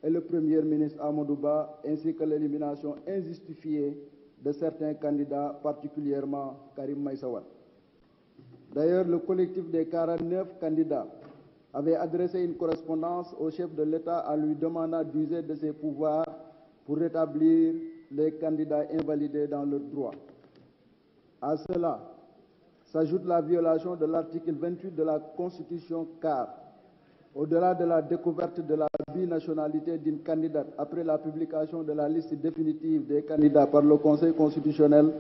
et le Premier ministre Amadou Ba, ainsi que l'élimination injustifiée de certains candidats, particulièrement Karim Meïssa Wade. D'ailleurs, le collectif des 49 candidats avait adressé une correspondance au chef de l'État en lui demandant d'user de ses pouvoirs pour rétablir les candidats invalidés dans leurs droits. À cela s'ajoute la violation de l'article 28 de la Constitution, car, au-delà de la découverte de la binationalité d'une candidate après la publication de la liste définitive des candidats par le Conseil constitutionnel,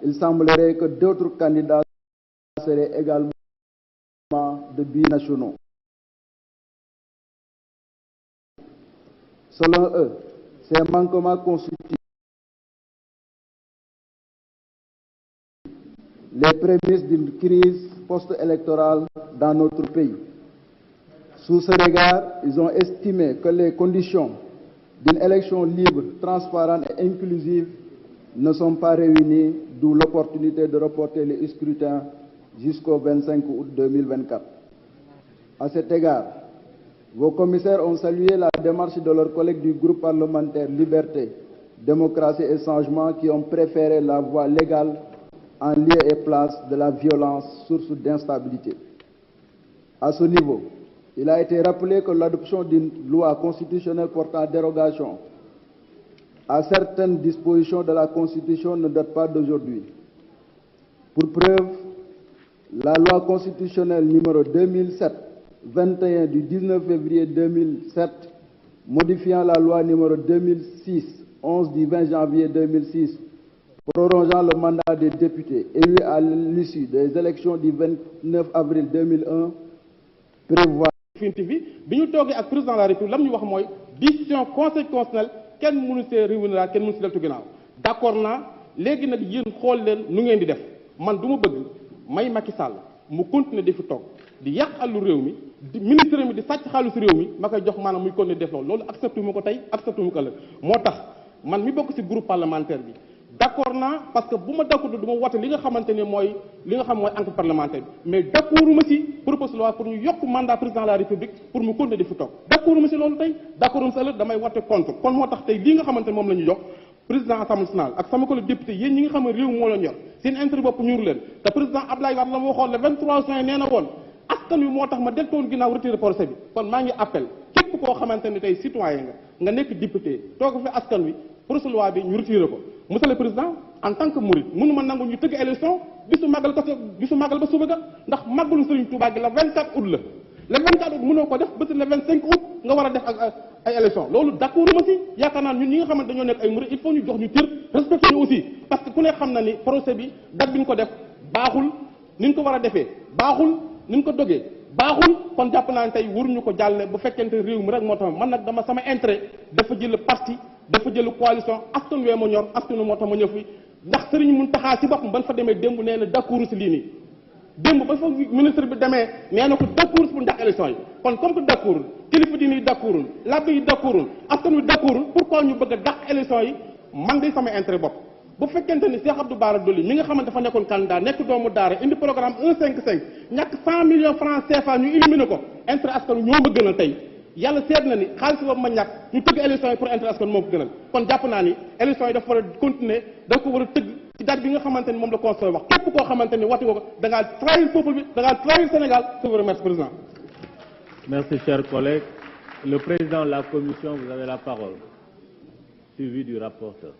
il semblerait que d'autres candidats seraient également de binationaux. Selon eux, ces manquements constituent les prémices d'une crise post-électorale dans notre pays. Sous ce regard, ils ont estimé que les conditions d'une élection libre, transparente et inclusive ne sont pas réunies, d'où l'opportunité de reporter le scrutin jusqu'au 25 août 2024. À cet égard, vos commissaires ont salué la démarche de leurs collègues du groupe parlementaire Liberté, Démocratie et Changement qui ont préféré la voie légale en lieu et place de la violence, source d'instabilité. À ce niveau, il a été rappelé que l'adoption d'une loi constitutionnelle portant dérogation à certaines dispositions de la Constitution ne date pas d'aujourd'hui. Pour preuve, la loi constitutionnelle numéro 2007-21 du 19 février 2007, modifiant la loi numéro 2006-11 du 20 janvier 2006, prolongeant le mandat des députés élus à l'issue des élections du 29 avril 2001, prévoit bi ñu toogee ak président de la République lam ñu wax mooy décision conseil constitutionnel kenn mënu see réunir kenn mënu si deltu ginnaaw d'accord naa léegi nag yéen xool leen nu ngeen di def man du ma bëgg may Macky Sall mu continuer di fi toog di yàq àllu réew mi di ministre mi di sàcc xaalisu réew mi ma koy jox maanaam muy continuer def loolu accepté mu ko tey accepté mu ko ëllëg moo tax man mi bokk ci groupe parlementaire bi d'accord naa parce que bu ma d'accord du ma wote li nga xamante ne mooy li nga xam mooy enquête parlementaire bi mais d'accorduma ci proposition de loi pour ñu yokk mandat président de la république pour mu continuer di fi toog d'accorduma ci loolu tey d'accorduma ci ëllëg damay wote contre kon moo tax tey lii nga xamante ne moom la ñu jox président assemblée nationale ak sama collègue député yéen ñi nga xam ne réew moo leen yor seen intérêt bopp ñuur leen te président Abdoulaye Wade la ma waxoon le 23 juin nee na woon askan wi moo tax ma deltoon ginnaaw retiré procès bi kon maa ngi appel képp koo xamante ne tey citoyen nga nekk député toog fi askan wi procès loi bi ñu retiré ko monsieur le président en tant que mouride mënuma nangu ñu tëgg élection bisu màggal ba suba ga ndax màggalu Serigne Touba gi la 24 août la le 24 août mënoo ko def ba le 25 août nga war a def ak ay élection loolu d'accord ma si yaakaar naa ñun ñi nga xamante dañoo nekk ay mouride il faut ñu jox ñu cër respecté ñu aussi parce que ku ne xam na ni procès bi date bi ñu ko def baaxul ni ñu ko war a defee baaxul ni ñu ko dogee baaxul kon jàpp naa ne tey waruñu ko jàlle bu fekkente réew mi rek moo tax man nag dama sama intérêt dafa jël parti dafa jël coalition askan wee ma ñor askan moo tax ma ñëw fi ndax Serigne Mountakha si boppam ban fa demee démb nee na d'accord si lii nii démb ba fa ministre bi demee nee na ko d'accord pour ndax élection yi kon comme que d'accord kilifa diine yi d'accordul labbe yi d'accordul askan wi d'accordul pourquoi ñu bëgg a dàq élection yi man de sama intérêt bopp bu fekkente ni Cheikh Abdou Bara Dolly mi nga xamante dafa nekkoon candidat nekk doomu daara indi programme 155 ñàkk 100 millions francs CFA ñu éliminer ko intérêt askan wi ñoo ma gënal tey yàlla seet na ni xaalis boobu ma ñàkk ñu tëgg élection yi pour intérêt askan moo ko gënal kon jàpp naa ni élection yi dafa war a continuer da ko war a tëgg ci date bi nga xamante ni moom la conseil wax képp koo xamante ni waxti nga ko da ngaa trahir peuple bi da ngaa trahir Sénégal je vous remercie président. Merci chers collègues. Le président de la commission, vous avez la parole, suivi du rapporteur.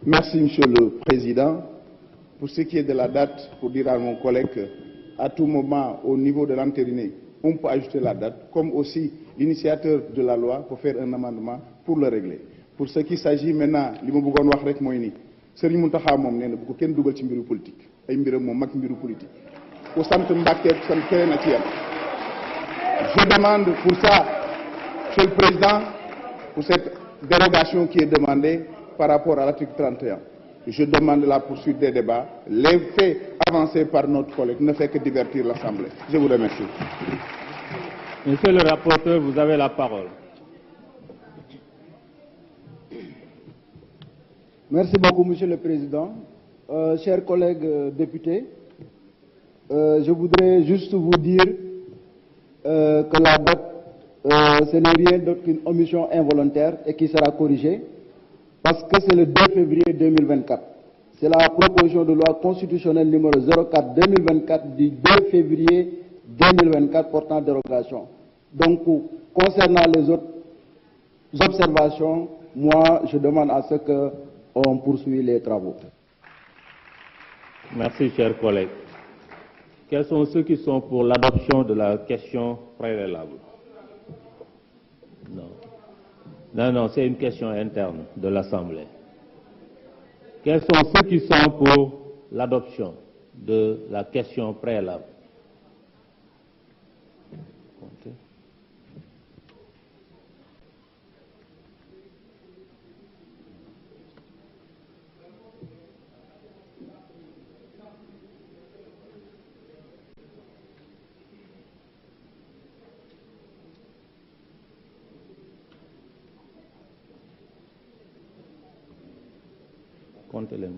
Merci, Monsieur le Président. Pour ce qui est de la date, pour dire à mon collègue qu'à tout moment, au niveau de l'entériné, on peut ajouter la date, comme aussi l'initiateur de la loi pour faire un amendement pour le régler. Pour ce qui s'agit maintenant, li ma bëggoon wax rek mooy ni Serigne Mountakha moom nee na bu ko kenn dugal ci mbiru politique ay mbiram moom mag mbiru politique ku sant Mbàkke sant keneen a ci yam. Je demande pour ça, Monsieur le Président, pour cette dérogation qui est demandée par rapport à l'article 31. je demande la poursuite des débats. Les faits avancés par notre collègue ne fait que divertir l'Assemblée. Je vous remercie. Monsieur le rapporteur, vous avez la parole. Merci beaucoup, Monsieur le Président. Chers collègues députés, je voudrais juste vous dire que la date, ce n'est rien d'autre qu'une omission involontaire et qui sera corrigée parce que c'est le 2 février 2024. C'est la proposition de loi constitutionnelle numéro 04-2024 du 2 février 2024 portant dérogation. Donc, concernant les autres observations, moi, je demande à ce qu'on poursuive les travaux. Merci, chers collègues. Quels sont ceux qui sont pour l'adoption de la question préalable? Non, c'est une question interne de l'Assemblée. Quels sont ceux qui sont pour l'adoption de la question préalable? Comptez-les.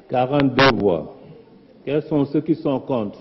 « 42 voix. Quels sont ceux qui sont contre?